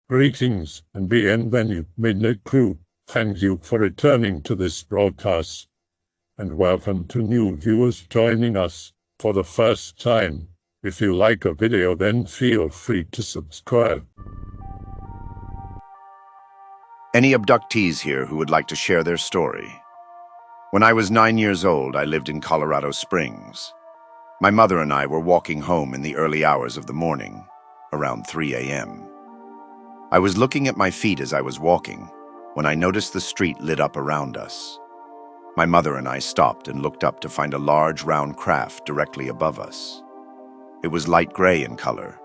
Greetings and bienvenue, Midnight Crew. Thank you for returning to this broadcast. And welcome to new viewers joining us for the first time. If you like a video, then feel free to subscribe. Any abductees here who would like to share their story? When I was 9 years old, I lived in Colorado Springs. My mother and I were walking home in the early hours of the morning, around 3 a.m. I was looking at my feet as I was walking when I noticed the street lit up around us. My mother and I stopped and looked up to find a large round craft directly above us. It was light gray in color.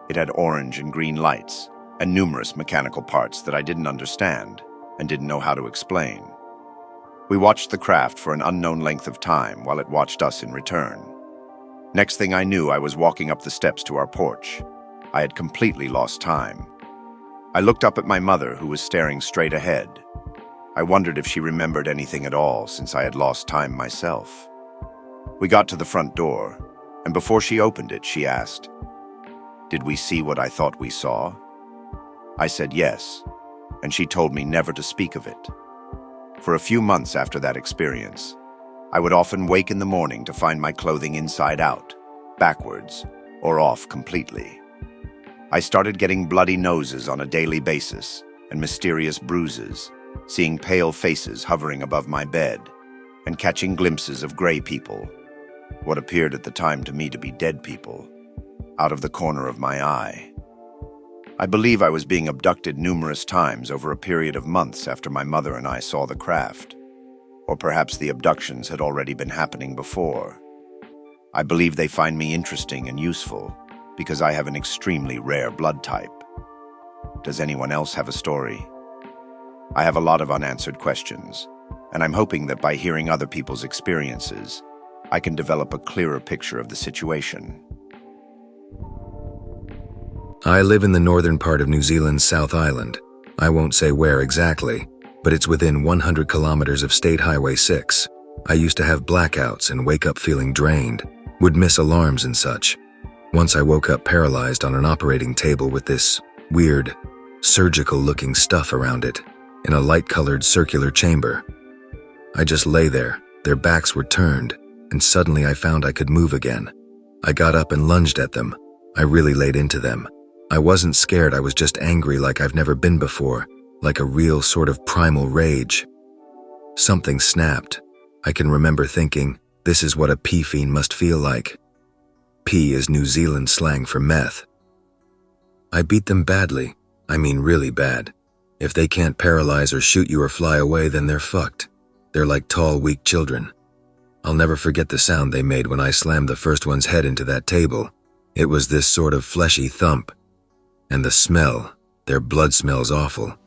It had orange and green lights and numerous mechanical parts that I didn't understand and didn't know how to explain. We watched the craft for an unknown length of time while it watched us in return. Next thing I knew, I was walking up the steps to our porch. I had completely lost time. I looked up at my mother, who was staring straight ahead. I wondered if she remembered anything at all, since I had lost time myself. We got to the front door, and before she opened it, she asked, "Did we see what I thought we saw?" I said yes, and she told me never to speak of it. For a few months after that experience, I would often wake in the morning to find my clothing inside out, backwards, or off completely. I started getting bloody noses on a daily basis and mysterious bruises, seeing pale faces hovering above my bed, and catching glimpses of gray people, what appeared at the time to me to be dead people, out of the corner of my eye. I believe I was being abducted numerous times over a period of months after my mother and I saw the craft. Or perhaps the abductions had already been happening before. I believe they find me interesting and useful because I have an extremely rare blood type. Does anyone else have a story? I have a lot of unanswered questions, and I'm hoping that by hearing other people's experiences, I can develop a clearer picture of the situation. I live in the northern part of New Zealand's South Island. I won't say where exactly, but it's within 100 kilometers of State Highway 6. I used to have blackouts and wake up feeling drained, would miss alarms and such. Once I woke up paralyzed on an operating table with this weird, surgical-looking stuff around it, in a light-colored circular chamber. I just lay there, their backs were turned, and suddenly I found I could move again. I got up and lunged at them. I really laid into them. I wasn't scared, I was just angry like I've never been before, like a real sort of primal rage. Something snapped. I can remember thinking, this is what a pea fiend must feel like. Pea is New Zealand slang for meth. I beat them badly. I mean really bad. If they can't paralyze or shoot you or fly away, then they're fucked. They're like tall, weak children. I'll never forget the sound they made when I slammed the first one's head into that table. It was this sort of fleshy thump. And the smell, their blood smells awful.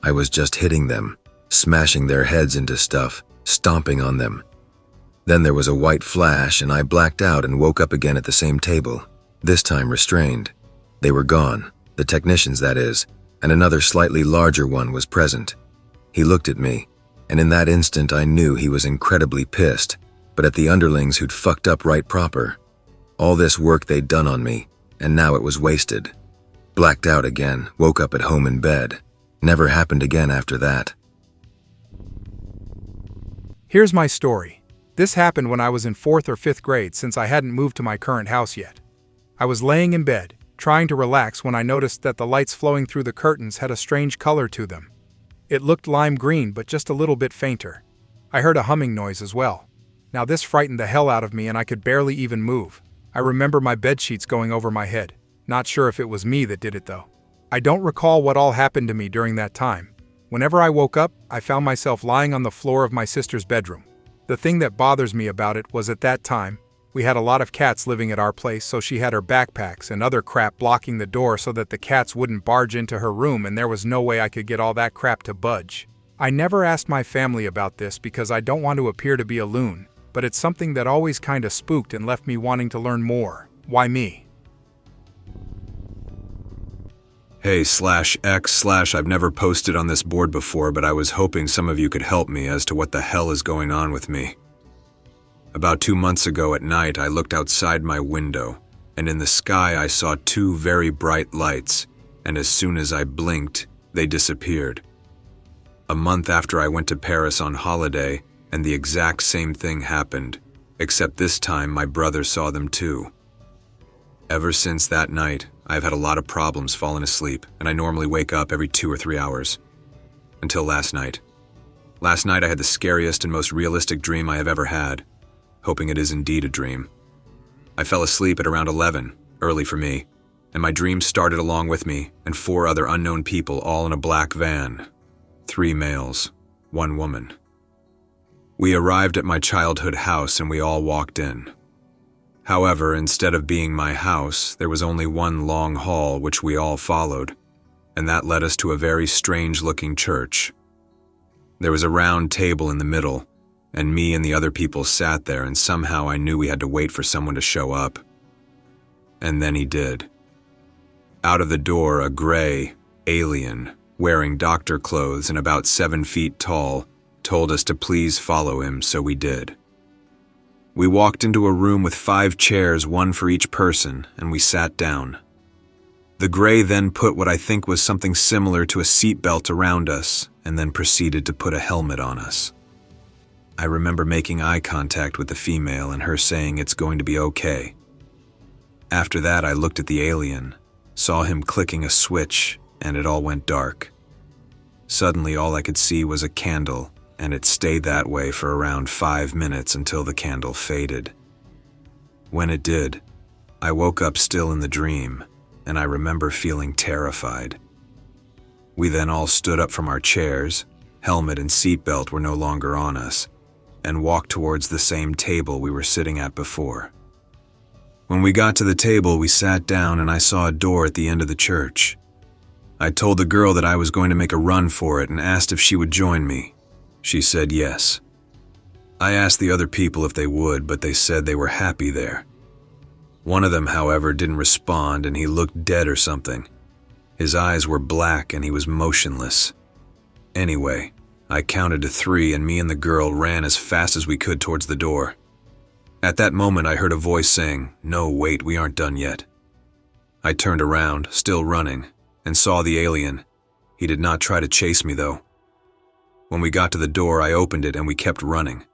I was just hitting them, smashing their heads into stuff, stomping on them. Then there was a white flash and I blacked out and woke up again at the same table, this time restrained. They were gone, the technicians that is, and another slightly larger one was present. He looked at me, and in that instant I knew he was incredibly pissed, but at the underlings who'd fucked up right proper. All this work they'd done on me, and now it was wasted. Blacked out again, woke up at home in bed. Never happened again after that. Here's my story. This happened when I was in 4th or 5th grade, since I hadn't moved to my current house yet. I was laying in bed, trying to relax, when I noticed that the lights flowing through the curtains had a strange color to them. It looked lime green, but just a little bit fainter. I heard a humming noise as well. Now this frightened the hell out of me and I could barely even move. I remember my bed sheets going over my head. Not sure if it was me that did it though. I don't recall what all happened to me during that time. Whenever I woke up, I found myself lying on the floor of my sister's bedroom. The thing that bothers me about it was at that time, we had a lot of cats living at our place, so she had her backpacks and other crap blocking the door so that the cats wouldn't barge into her room, and there was no way I could get all that crap to budge. I never asked my family about this because I don't want to appear to be a loon, but it's something that always kinda spooked and left me wanting to learn more. Why me? Hey/X/ I've never posted on this board before, but I was hoping some of you could help me as to what the hell is going on with me. About 2 months ago at night, I looked outside my window, and in the sky I saw 2 very bright lights, and as soon as I blinked, they disappeared. A month after I went to Paris on holiday, and the exact same thing happened, except this time my brother saw them too. Ever since that night, I've had a lot of problems falling asleep, and I normally wake up every 2 or 3 hours. Until last night. Last night I had the scariest and most realistic dream I have ever had, hoping it is indeed a dream. I fell asleep at around 11, early for me, and my dream started along with me and 4 other unknown people all in a black van. 3 males, 1 woman. We arrived at my childhood house and we all walked in. However, instead of being my house, there was only one long hall which we all followed, and that led us to a very strange-looking church. There was a round table in the middle, and me and the other people sat there, and somehow I knew we had to wait for someone to show up. And then he did. Out of the door, a gray alien, wearing doctor clothes and about 7 feet tall, told us to please follow him, so we did. We walked into a room with 5 chairs, 1 for each person, and we sat down. The gray then put what I think was something similar to a seatbelt around us, and then proceeded to put a helmet on us. I remember making eye contact with the female and her saying it's going to be okay. After that, I looked at the alien, saw him clicking a switch, and it all went dark. Suddenly, all I could see was a candle, and it stayed that way for around 5 minutes until the candle faded. When it did, I woke up still in the dream, and I remember feeling terrified. We then all stood up from our chairs, helmet and seatbelt were no longer on us, and walked towards the same table we were sitting at before. When we got to the table, we sat down and I saw a door at the end of the church. I told the girl that I was going to make a run for it and asked if she would join me. She said yes. I asked the other people if they would, but they said they were happy there. One of them, however, didn't respond and he looked dead or something. His eyes were black and he was motionless. Anyway, I counted to 3 and me and the girl ran as fast as we could towards the door. At that moment, I heard a voice saying, "No, wait, we aren't done yet." I turned around, still running, and saw the alien. He did not try to chase me though. When we got to the door, I opened it and we kept running.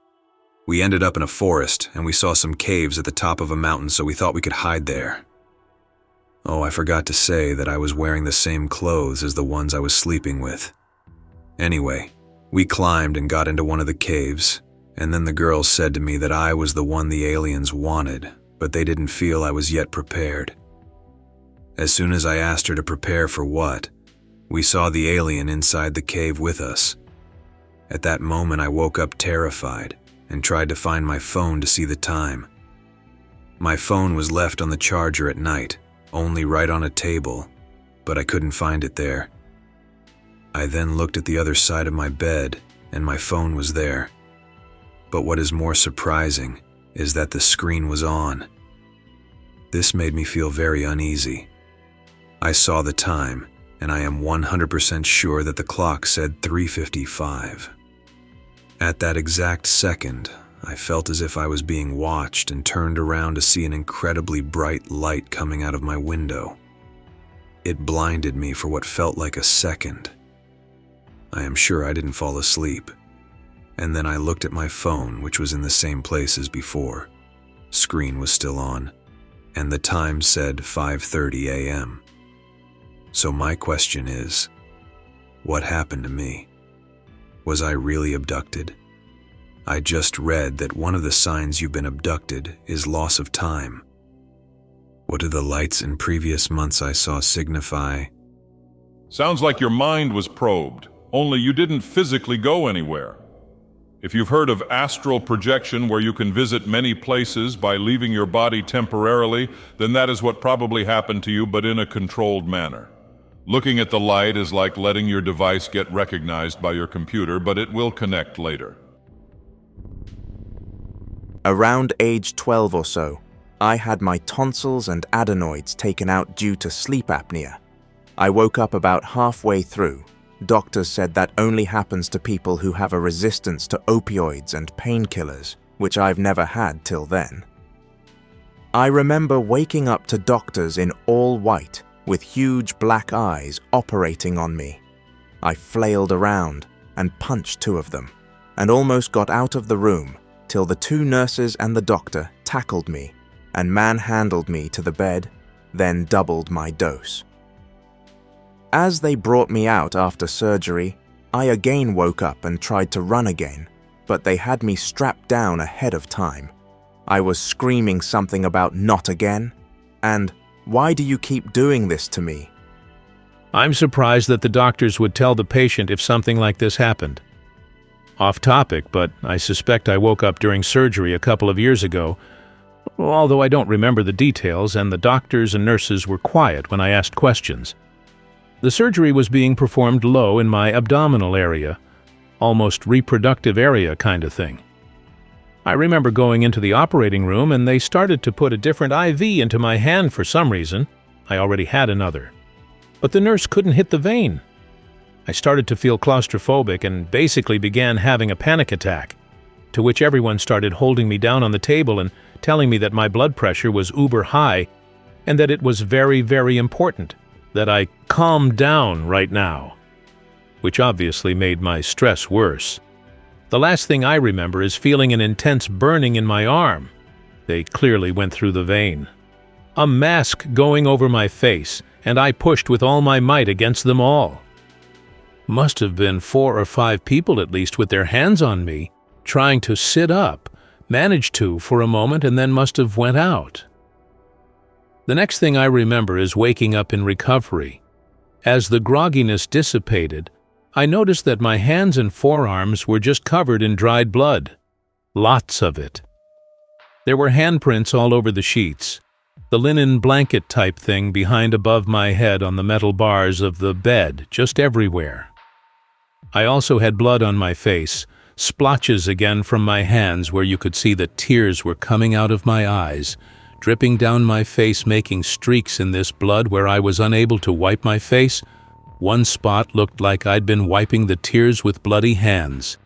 We ended up in a forest and we saw some caves at the top of a mountain, so we thought we could hide there. Oh, I forgot to say that I was wearing the same clothes as the ones I was sleeping with. Anyway, we climbed and got into one of the caves, and then the girls said to me that I was the one the aliens wanted, but they didn't feel I was yet prepared. As soon as I asked her to prepare for what, we saw the alien inside the cave with us. At that moment, I woke up terrified and tried to find my phone to see the time. My phone was left on the charger at night, only right on a table, but I couldn't find it there. I then looked at the other side of my bed, and my phone was there. But what is more surprising is that the screen was on. This made me feel very uneasy. I saw the time, and I am 100% sure that the clock said 3:55. At that exact second, I felt as if I was being watched and turned around to see an incredibly bright light coming out of my window. It blinded me for what felt like a second. I am sure I didn't fall asleep. And then I looked at my phone, which was in the same place as before. Screen was still on, and the time said 5:30 a.m. So my question is, what happened to me? Was I really abducted? I just read that one of the signs you've been abducted is loss of time. What do the lights in previous months I saw signify? Sounds like your mind was probed, only you didn't physically go anywhere. If you've heard of astral projection, where you can visit many places by leaving your body temporarily, then that is what probably happened to you, but in a controlled manner. Looking at the light is like letting your device get recognized by your computer, but it will connect later. Around age 12 or so, I had my tonsils and adenoids taken out due to sleep apnea. I woke up about halfway through. Doctors said that only happens to people who have a resistance to opioids and painkillers, which I've never had till then. I remember waking up to doctors in all white, with huge black eyes operating on me. I flailed around and punched two of them, and almost got out of the room till the two nurses and the doctor tackled me and manhandled me to the bed, then doubled my dose. As they brought me out after surgery, I again woke up and tried to run again, but they had me strapped down ahead of time. I was screaming something about "not again" and "why do you keep doing this to me?" I'm surprised that the doctors would tell the patient if something like this happened. Off topic, but I suspect I woke up during surgery a couple of years ago, although I don't remember the details, and the doctors and nurses were quiet when I asked questions. The surgery was being performed low in my abdominal area, almost reproductive area kind of thing. I remember going into the operating room and they started to put a different IV into my hand for some reason. I already had another. But the nurse couldn't hit the vein. I started to feel claustrophobic and basically began having a panic attack, to which everyone started holding me down on the table and telling me that my blood pressure was uber high and that it was very, very important that I calm down right now, which obviously made my stress worse. The last thing I remember is feeling an intense burning in my arm. They clearly went through the vein. A mask going over my face, and I pushed with all my might against them all. Must have been 4 or 5 people at least with their hands on me, trying to sit up, managed to for a moment, and then must have went out. The next thing I remember is waking up in recovery. As the grogginess dissipated, I noticed that my hands and forearms were just covered in dried blood. Lots of it. There were handprints all over the sheets, the linen blanket type thing behind above my head on the metal bars of the bed, just everywhere. I also had blood on my face, splotches again from my hands where you could see that tears were coming out of my eyes, dripping down my face, making streaks in this blood where I was unable to wipe my face. One spot looked like I'd been wiping the tears with bloody hands.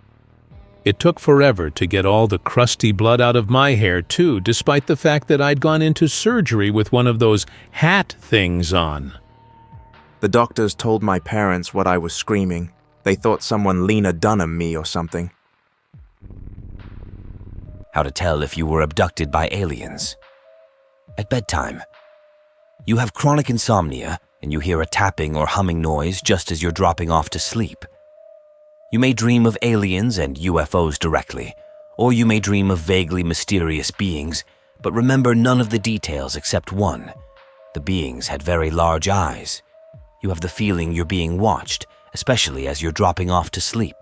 It took forever to get all the crusty blood out of my hair too, despite the fact that I'd gone into surgery with one of those hat things on. The doctors told my parents what I was screaming. They thought someone Lena Dunham me or something. How to tell if you were abducted by aliens. At bedtime. You have chronic insomnia, and you hear a tapping or humming noise just as you're dropping off to sleep. You may dream of aliens and UFOs directly, or you may dream of vaguely mysterious beings, but remember none of the details except one. The beings had very large eyes. You have the feeling you're being watched, especially as you're dropping off to sleep.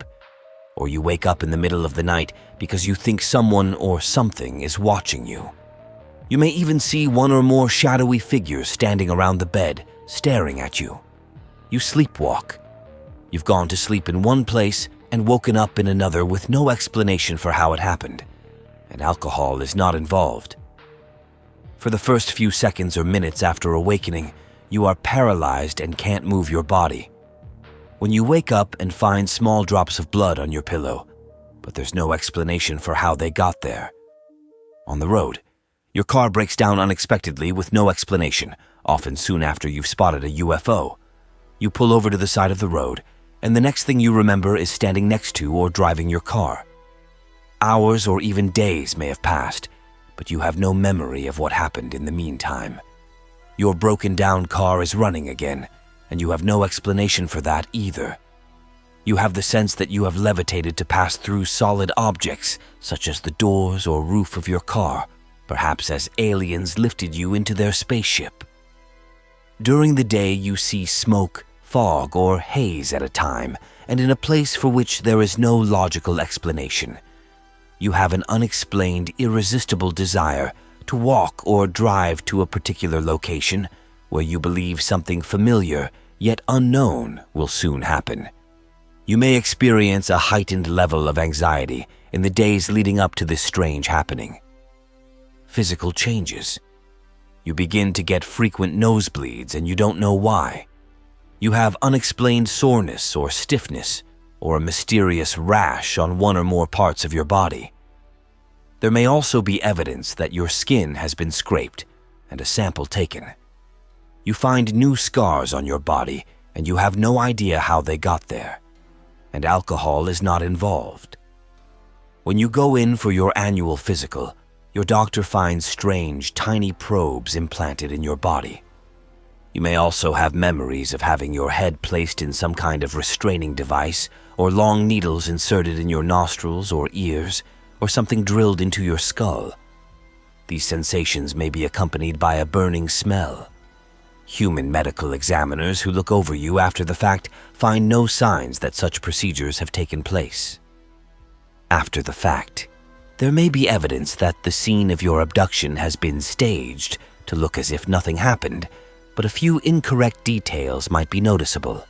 Or you wake up in the middle of the night because you think someone or something is watching you. You may even see one or more shadowy figures standing around the bed, staring at you. You sleepwalk. You've gone to sleep in one place and woken up in another with no explanation for how it happened, and alcohol is not involved. For the first few seconds or minutes after awakening, you are paralyzed and can't move your body. When you wake up and find small drops of blood on your pillow, but there's no explanation for how they got there. On the road, your car breaks down unexpectedly with no explanation, often soon after you've spotted a UFO. You pull over to the side of the road, and the next thing you remember is standing next to or driving your car. Hours or even days may have passed, but you have no memory of what happened in the meantime. Your broken-down car is running again, and you have no explanation for that either. You have the sense that you have levitated to pass through solid objects, such as the doors or roof of your car, perhaps as aliens lifted you into their spaceship. During the day, you see smoke, fog, or haze at a time, and in a place for which there is no logical explanation. You have an unexplained, irresistible desire to walk or drive to a particular location where you believe something familiar yet unknown will soon happen. You may experience a heightened level of anxiety in the days leading up to this strange happening. Physical changes. You begin to get frequent nosebleeds and you don't know why. You have unexplained soreness or stiffness, or a mysterious rash on one or more parts of your body. There may also be evidence that your skin has been scraped and a sample taken. You find new scars on your body, and you have no idea how they got there. And alcohol is not involved. When you go in for your annual physical, your doctor finds strange, tiny probes implanted in your body. You may also have memories of having your head placed in some kind of restraining device, or long needles inserted in your nostrils or ears, or something drilled into your skull. These sensations may be accompanied by a burning smell. Human medical examiners who look over you after the fact find no signs that such procedures have taken place. After the fact, there may be evidence that the scene of your abduction has been staged to look as if nothing happened, but a few incorrect details might be noticeable.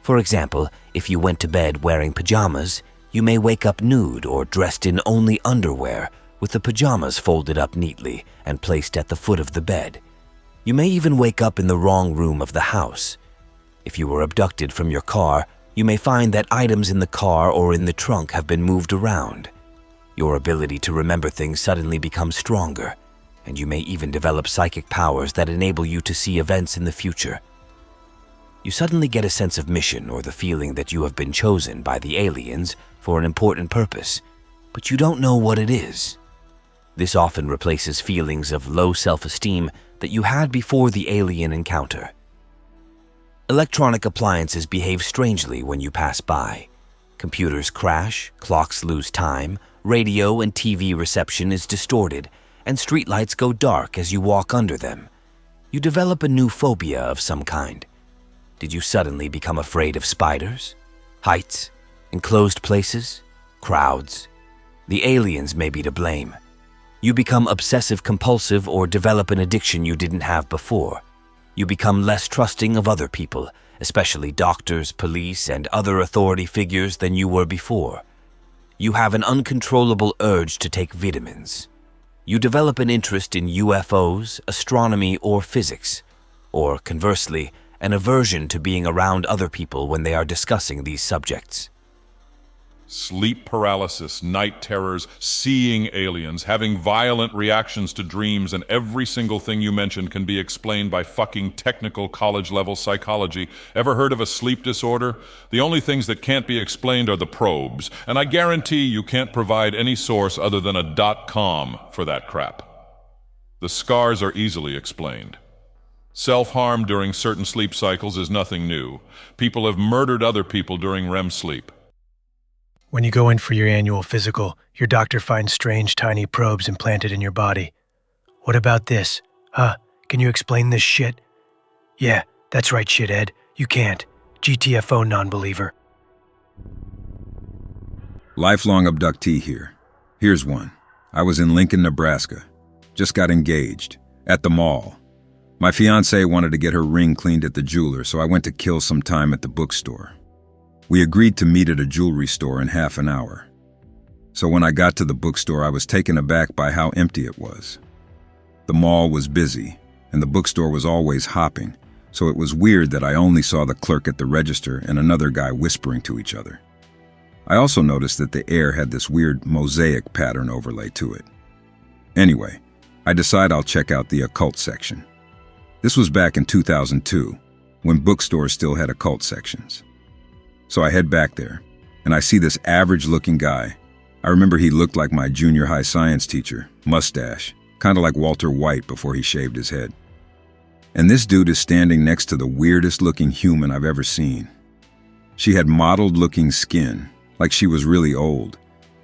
For example, if you went to bed wearing pajamas, you may wake up nude or dressed in only underwear, with the pajamas folded up neatly and placed at the foot of the bed. You may even wake up in the wrong room of the house. If you were abducted from your car, you may find that items in the car or in the trunk have been moved around. Your ability to remember things suddenly becomes stronger, and you may even develop psychic powers that enable you to see events in the future. You suddenly get a sense of mission or the feeling that you have been chosen by the aliens for an important purpose, but you don't know what it is. This often replaces feelings of low self-esteem that you had before the alien encounter. Electronic appliances behave strangely when you pass by. Computers crash, clocks lose time, radio and TV reception is distorted, and streetlights go dark as you walk under them. You develop a new phobia of some kind. Did you suddenly become afraid of spiders, heights, enclosed places, crowds? The aliens may be to blame. You become obsessive-compulsive or develop an addiction you didn't have before. You become less trusting of other people, especially doctors, police, and other authority figures than you were before. You have an uncontrollable urge to take vitamins. You develop an interest in UFOs, astronomy, or physics, or conversely, an aversion to being around other people when they are discussing these subjects. Sleep paralysis, night terrors, seeing aliens, having violent reactions to dreams, and every single thing you mentioned can be explained by fucking technical college-level psychology. Ever heard of a sleep disorder? The only things that can't be explained are the probes, and I guarantee you can't provide any source other than a .com for that crap. The scars are easily explained. Self-harm during certain sleep cycles is nothing new. People have murdered other people during REM sleep. When you go in for your annual physical, your doctor finds strange tiny probes implanted in your body. What about this? Huh? Can you explain this shit? Yeah, that's right, shithead. You can't. GTFO non-believer. Lifelong abductee here. Here's one. I was in Lincoln, Nebraska. Just got engaged. At the mall. My fiancée wanted to get her ring cleaned at the jeweler, so I went to kill some time at the bookstore. We agreed to meet at a jewelry store in half an hour. So when I got to the bookstore, I was taken aback by how empty it was. The mall was busy, and the bookstore was always hopping, so it was weird that I only saw the clerk at the register and another guy whispering to each other. I also noticed that the air had this weird mosaic pattern overlay to it. Anyway, I decide I'll check out the occult section. This was back in 2002, when bookstores still had occult sections. So I head back there, and I see this average-looking guy. I remember he looked like my junior high science teacher, mustache, kind of like Walter White before he shaved his head. And this dude is standing next to the weirdest-looking human I've ever seen. She had mottled-looking skin, like she was really old,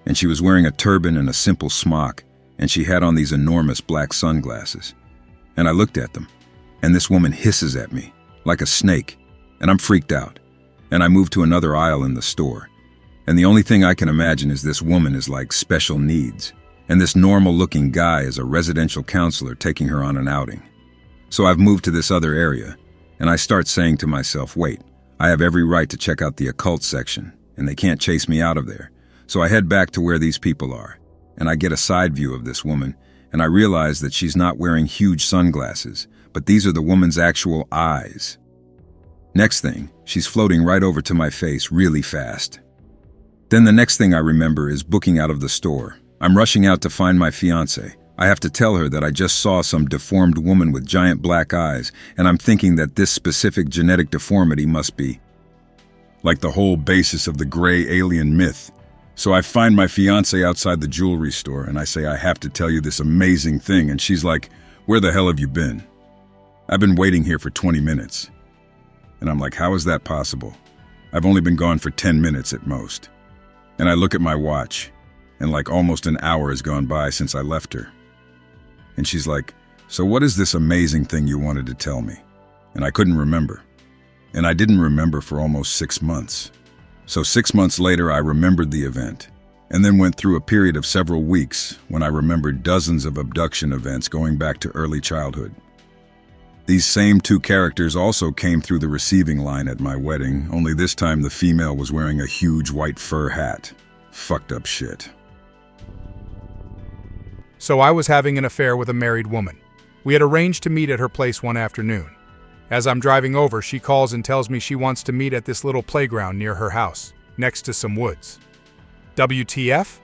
and she was wearing a turban and a simple smock, and she had on these enormous black sunglasses. And I looked at them, and this woman hisses at me, like a snake, and I'm freaked out. And I move to another aisle in the store. And the only thing I can imagine is this woman is like special needs, and this normal-looking guy is a residential counselor taking her on an outing. So I've moved to this other area, and I start saying to myself, wait, I have every right to check out the occult section, and they can't chase me out of there. So I head back to where these people are, and I get a side view of this woman, and I realize that she's not wearing huge sunglasses, but these are the woman's actual eyes. Next thing, she's floating right over to my face really fast. Then the next thing I remember is booking out of the store. I'm rushing out to find my fiancée, I have to tell her that I just saw some deformed woman with giant black eyes, and I'm thinking that this specific genetic deformity must be like the whole basis of the gray alien myth. So I find my fiancée outside the jewelry store, and I say, I have to tell you this amazing thing, and she's like, where the hell have you been? I've been waiting here for 20 minutes. And I'm like, how is that possible? I've only been gone for 10 minutes at most. And I look at my watch, and like almost an hour has gone by since I left her. And she's like, so what is this amazing thing you wanted to tell me? And I couldn't remember. And I didn't remember for almost 6 months. So 6 months later, I remembered the event, and then went through a period of several weeks when I remembered dozens of abduction events going back to early childhood. These same 2 characters also came through the receiving line at my wedding, only this time the female was wearing a huge white fur hat. Fucked up shit. So I was having an affair with a married woman. We had arranged to meet at her place one afternoon. As I'm driving over, she calls and tells me she wants to meet at this little playground near her house, next to some woods. WTF?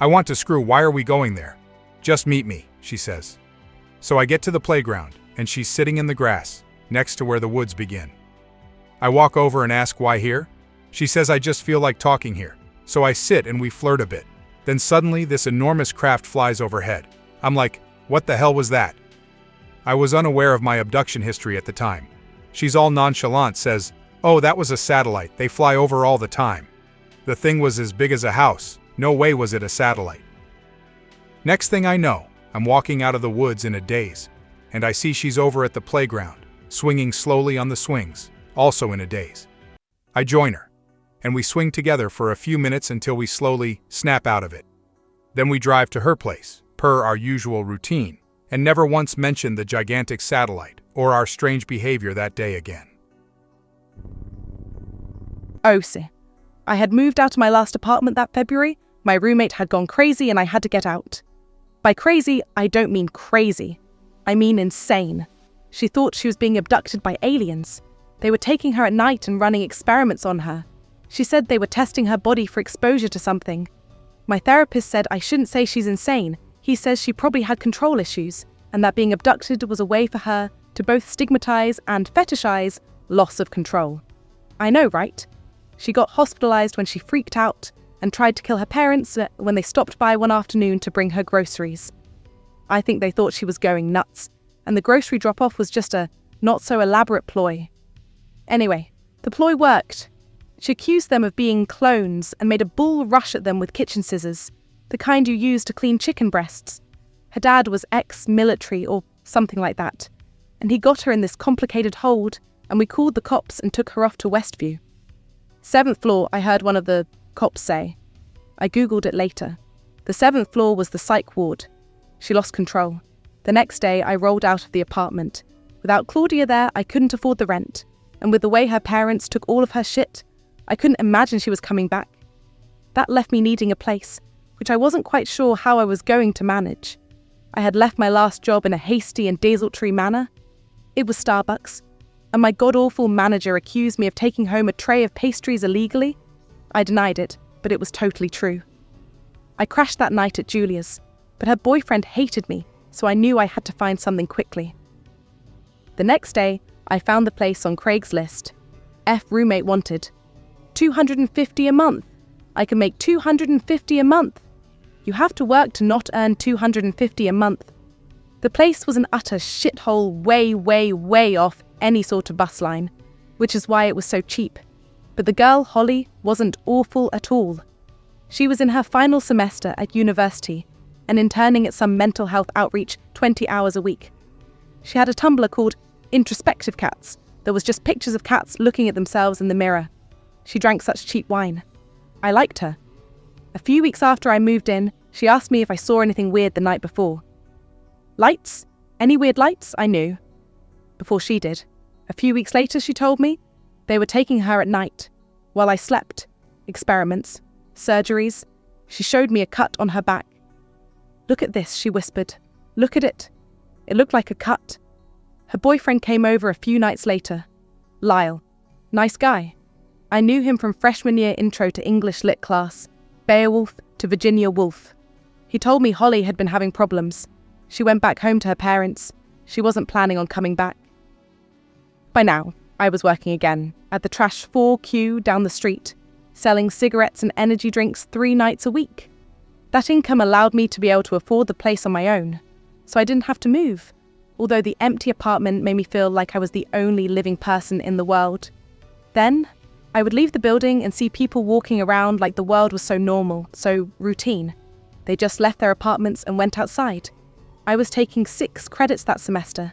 I want to screw, why are we going there? Just meet me, she says. So I get to the playground, and she's sitting in the grass, next to where the woods begin. I walk over and ask why here. She says I just feel like talking here. So I sit and we flirt a bit. Then suddenly this enormous craft flies overhead. I'm like, what the hell was that? I was unaware of my abduction history at the time. She's all nonchalant, says, oh, that was a satellite, they fly over all the time. The thing was as big as a house, no way was it a satellite. Next thing I know, I'm walking out of the woods in a daze, and I see she's over at the playground, swinging slowly on the swings, also in a daze. I join her, and we swing together for a few minutes until we slowly snap out of it. Then we drive to her place, per our usual routine, and never once mentioned the gigantic satellite or our strange behavior that day again. Osi. I had moved out of my last apartment that February. My roommate had gone crazy and I had to get out. By crazy, I don't mean crazy. I mean insane. She thought she was being abducted by aliens. They were taking her at night and running experiments on her. She said they were testing her body for exposure to something. My therapist said I shouldn't say she's insane. He says she probably had control issues, and that being abducted was a way for her to both stigmatize and fetishize loss of control. I know, right? She got hospitalized when she freaked out and tried to kill her parents when they stopped by one afternoon to bring her groceries. I think they thought she was going nuts, and the grocery drop-off was just a not-so-elaborate ploy. Anyway, the ploy worked. She accused them of being clones and made a bull rush at them with kitchen scissors, the kind you use to clean chicken breasts. Her dad was ex-military or something like that, and he got her in this complicated hold, and we called the cops and took her off to Westview. 7th floor, I heard one of the cops say. I googled it later. The 7th floor was the psych ward. She lost control. The next day, I rolled out of the apartment. Without Claudia there, I couldn't afford the rent, and with the way her parents took all of her shit, I couldn't imagine she was coming back. That left me needing a place, which I wasn't quite sure how I was going to manage. I had left my last job in a hasty and desultory manner. It was Starbucks, and my god-awful manager accused me of taking home a tray of pastries illegally. I denied it, but it was totally true. I crashed that night at Julia's, but her boyfriend hated me, so I knew I had to find something quickly. The next day, I found the place on Craigslist. Roommate wanted $250 a month. I can make $250 a month. You have to work to not earn $250 a month. The place was an utter shithole way off any sort of bus line, which is why it was so cheap. But the girl, Holly, wasn't awful at all. She was in her final semester at university and interning at some mental health outreach 20 hours a week. She had a Tumblr called Introspective Cats that was just pictures of cats looking at themselves in the mirror. She drank such cheap wine. I liked her. A few weeks after I moved in, she asked me if I saw anything weird the night before. Lights? Any weird lights? I knew. Before she did. A few weeks later, she told me they were taking her at night, while I slept. Experiments. Surgeries. She showed me a cut on her back. Look at this, she whispered. Look at it. It looked like a cut. Her boyfriend came over a few nights later. Lyle. Nice guy. I knew him from freshman year intro to English lit class. Beowulf to Virginia Woolf. He told me Holly had been having problems, She went back home to her parents. She wasn't planning on coming back. By now, I was working again, at the Trash 4Q down the street, selling cigarettes and energy drinks 3 nights a week. That income allowed me to be able to afford the place on my own, so I didn't have to move, although the empty apartment made me feel like I was the only living person in the world. Then, I would leave the building and see people walking around like the world was so normal, so routine. They just left their apartments and went outside. I was taking 6 credits that semester,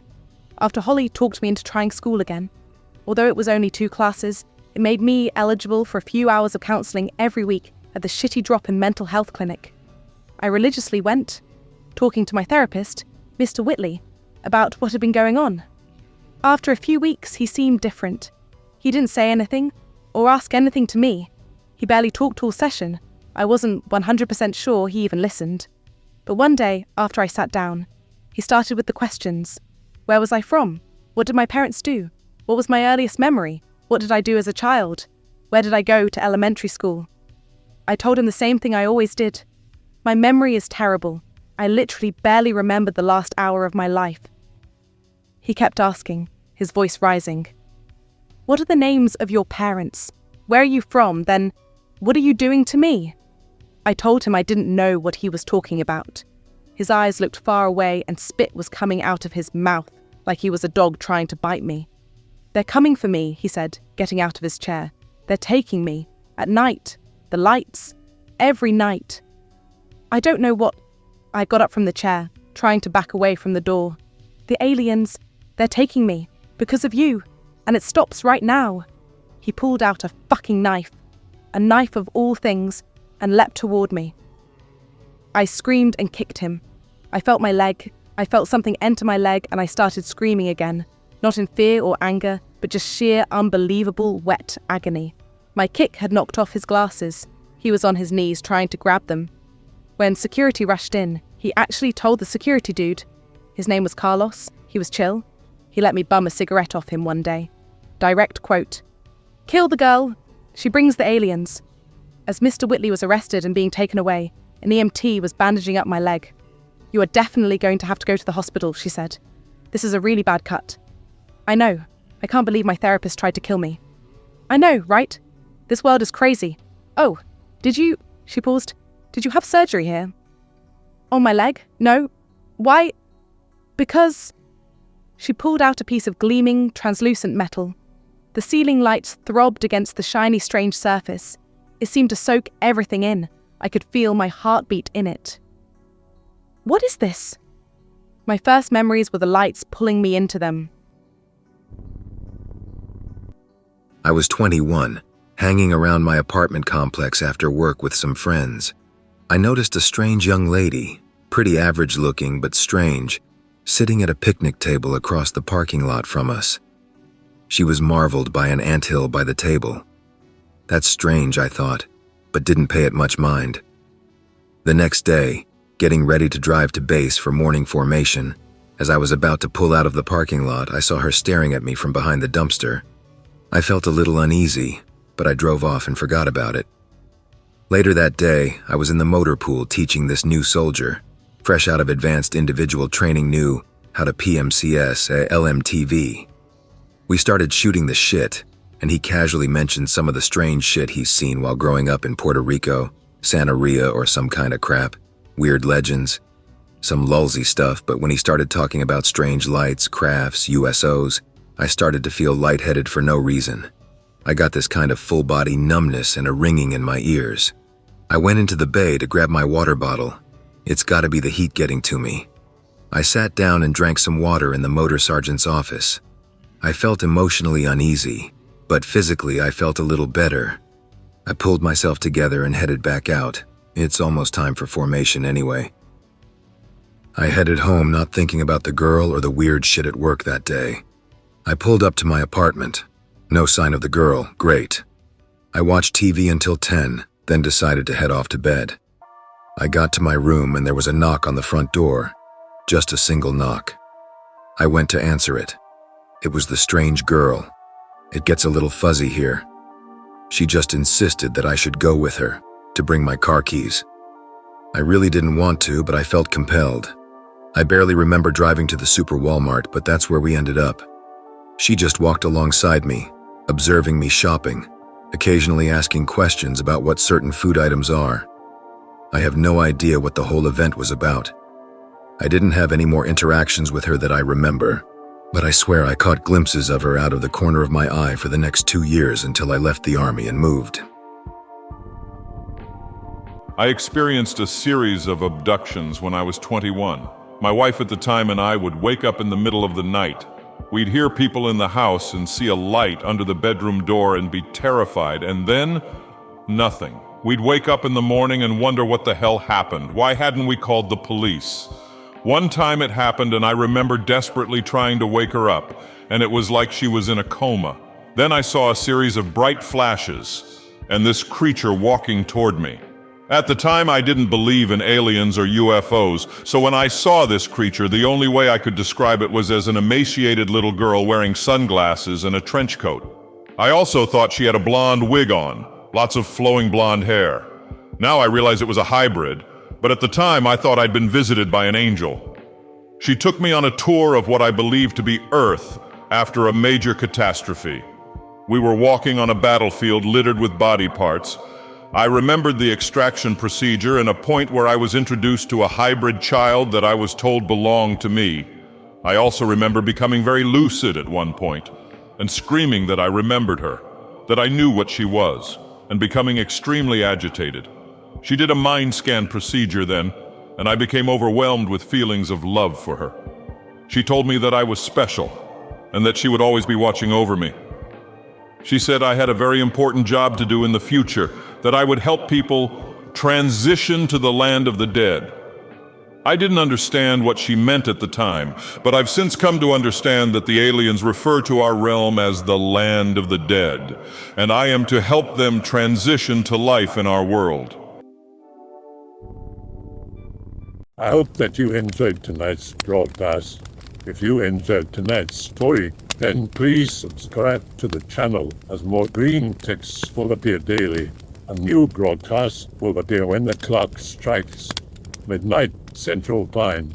after Holly talked me into trying school again. Although it was only 2 classes, it made me eligible for a few hours of counselling every week at the shitty drop-in mental health clinic. I religiously went, talking to my therapist, Mr. Whitley, about what had been going on. After a few weeks, he seemed different. He didn't say anything, or ask anything to me. He barely talked all session. I wasn't 100% sure he even listened. But one day, after I sat down, he started with the questions. Where was I from? What did my parents do? What was my earliest memory? What did I do as a child? Where did I go to elementary school? I told him the same thing I always did. My memory is terrible. I literally barely remembered the last hour of my life. He kept asking, his voice rising. What are the names of your parents? Where are you from? Then, what are you doing to me? I told him I didn't know what he was talking about. His eyes looked far away and spit was coming out of his mouth like he was a dog trying to bite me. They're coming for me, he said, getting out of his chair. They're taking me. At night. The lights. Every night. I don't know what... I got up from the chair, trying to back away from the door. The aliens, they're taking me. Because of you. And it stops right now. He pulled out a fucking knife. A knife of all things, and leapt toward me. I screamed and kicked him. I felt my leg. I felt something enter my leg and I started screaming again. Not in fear or anger, but just sheer, unbelievable, wet agony. My kick had knocked off his glasses. He was on his knees trying to grab them. When security rushed in, he actually told the security dude. His name was Carlos. He was chill. He let me bum a cigarette off him one day. Direct quote. Kill the girl. She brings the aliens. As Mr. Whitley was arrested and being taken away, an EMT was bandaging up my leg. You are definitely going to have to go to the hospital, she said. This is a really bad cut. I know. I can't believe my therapist tried to kill me. I know, right? This world is crazy. Oh, did you... She paused. Did you have surgery here? On my leg? No. Why? Because... She pulled out a piece of gleaming, translucent metal. The ceiling lights throbbed against the shiny, strange surface. It seemed to soak everything in. I could feel my heartbeat in it. What is this? My first memories were the lights pulling me into them. I was 21, hanging around my apartment complex after work with some friends. I noticed a strange young lady, pretty average looking but strange, sitting at a picnic table across the parking lot from us. She was marveled by an anthill by the table. That's strange, I thought, but didn't pay it much mind. The next day, getting ready to drive to base for morning formation, as I was about to pull out of the parking lot, I saw her staring at me from behind the dumpster. I felt a little uneasy, but I drove off and forgot about it. Later that day, I was in the motor pool teaching this new soldier, fresh out of advanced individual training, knew how to PMCS, LMTV. We started shooting the shit, and he casually mentioned some of the strange shit he's seen while growing up in Puerto Rico, Santeria or some kind of crap, weird legends, some lulzy stuff, but when he started talking about strange lights, crafts, USOs, I started to feel lightheaded for no reason. I got this kind of full-body numbness and a ringing in my ears. I went into the bay to grab my water bottle. It's gotta be the heat getting to me. I sat down and drank some water in the motor sergeant's office. I felt emotionally uneasy, but physically I felt a little better. I pulled myself together and headed back out. It's almost time for formation anyway. I headed home not thinking about the girl or the weird shit at work that day. I pulled up to my apartment. No sign of the girl, great. I watched TV until 10, then decided to head off to bed. I got to my room and there was a knock on the front door. Just a single knock. I went to answer it. It was the strange girl. It gets a little fuzzy here. She just insisted that I should go with her, to bring my car keys. I really didn't want to, but I felt compelled. I barely remember driving to the Super Walmart, but that's where we ended up. She just walked alongside me, observing me shopping, occasionally asking questions about what certain food items are. I have no idea what the whole event was about. I didn't have any more interactions with her that I remember, but I swear I caught glimpses of her out of the corner of my eye for the next 2 years until I left the army and moved. I experienced a series of abductions when I was 21. My wife at the time and I would wake up in the middle of the night. We'd hear people in the house and see a light under the bedroom door and be terrified, and then nothing. We'd wake up in the morning and wonder what the hell happened. Why hadn't we called the police? One time it happened and I remember desperately trying to wake her up, and it was like she was in a coma. Then I saw a series of bright flashes and this creature walking toward me. At the time, I didn't believe in aliens or UFOs, so when I saw this creature, the only way I could describe it was as an emaciated little girl wearing sunglasses and a trench coat. I also thought she had a blonde wig on, lots of flowing blonde hair. Now I realize it was a hybrid, but at the time I thought I'd been visited by an angel. She took me on a tour of what I believed to be Earth after a major catastrophe. We were walking on a battlefield littered with body parts. I remembered the extraction procedure and a point where I was introduced to a hybrid child that I was told belonged to me. I also remember becoming very lucid at one point and screaming that I remembered her, that I knew what she was, and becoming extremely agitated. She did a mind scan procedure then, and I became overwhelmed with feelings of love for her. She told me that I was special and that she would always be watching over me. She said I had a very important job to do in the future, that I would help people transition to the land of the dead. I didn't understand what she meant at the time, but I've since come to understand that the aliens refer to our realm as the land of the dead, and I am to help them transition to life in our world. I hope that you enjoyed tonight's broadcast. If you enjoyed tonight's story, then please subscribe to the channel, as more Greentext will appear daily. A new broadcast will appear when the clock strikes midnight Central Time.